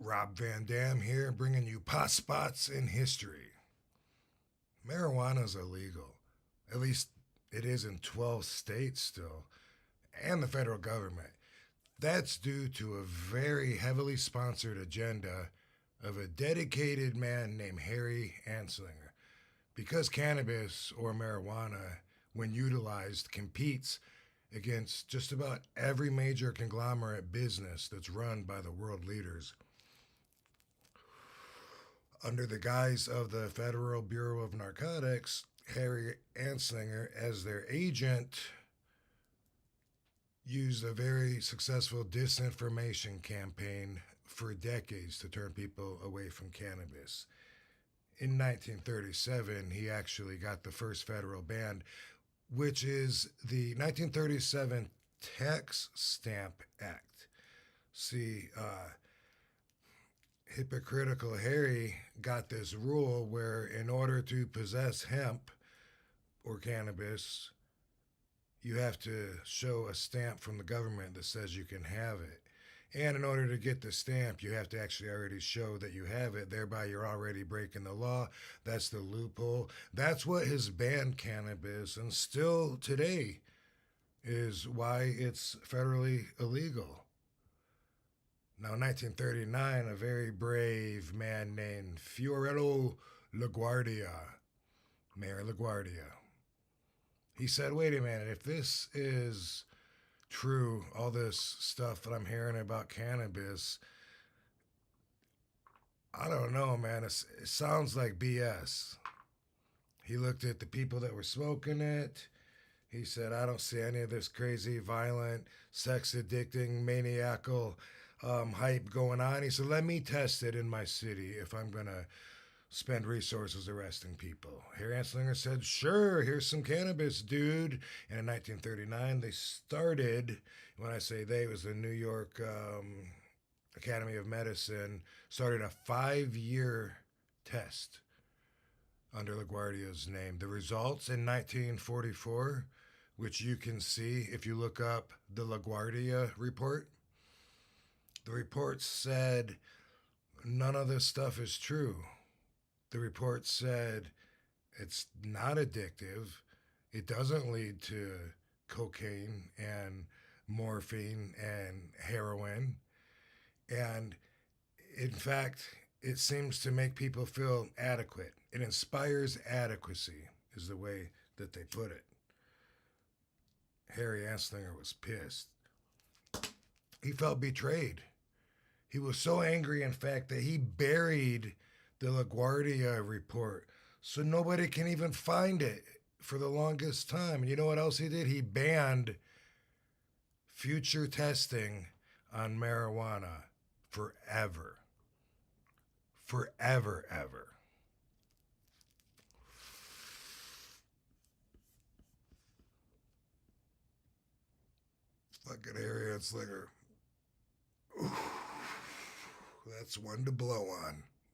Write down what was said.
Rob Van Dam here, bringing you pot spots in history. Marijuana is illegal. At least it is in 12 states still, and the federal government. That's due to a very heavily sponsored agenda of a dedicated man named Harry Anslinger. Because cannabis or marijuana, when utilized, competes against just about every major conglomerate business that's run by the world leaders. Under the guise of the Federal Bureau of Narcotics, Harry Anslinger, as their agent, used a very successful disinformation campaign for decades to turn people away from cannabis. In 1937, he actually got the first federal ban, which is the 1937 Tax Stamp Act. See, hypocritical Harry got this rule where, in order to possess hemp or cannabis, you have to show a stamp from the government that says you can have it. And in order to get the stamp, you have to actually already show that you have it. Thereby, you're already breaking the law. That's the loophole. That's what has banned cannabis, and still today is why it's federally illegal. Now, in 1939, a very brave man named Fiorello LaGuardia, Mayor LaGuardia, he said, wait a minute, if this is true, all this stuff that I'm hearing about cannabis, I don't know, man. It sounds like BS. He looked at the people that were smoking it. He said, I don't see any of this crazy, violent, sex-addicting, maniacal hype going on. He said, let me test it in my city if I'm going to spend resources arresting people. Harry Anslinger said, sure, here's some cannabis, dude. And in 1939, they started, when I say they, it was the New York Academy of Medicine, started a 5-year test under LaGuardia's name. The results in 1944, which you can see if you look up the LaGuardia Report, the report said none of this stuff is true. The report said it's not addictive. It doesn't lead to cocaine and morphine and heroin. And in fact, it seems to make people feel adequate. It inspires adequacy, is the way that they put it. Harry Anslinger was pissed. He felt betrayed. He was so angry, in fact, that he buried the LaGuardia Report so nobody can even find it for the longest time. And you know what else he did? He banned future testing on marijuana forever. Forever, ever. Fucking Harry Anslinger. That's one to blow on.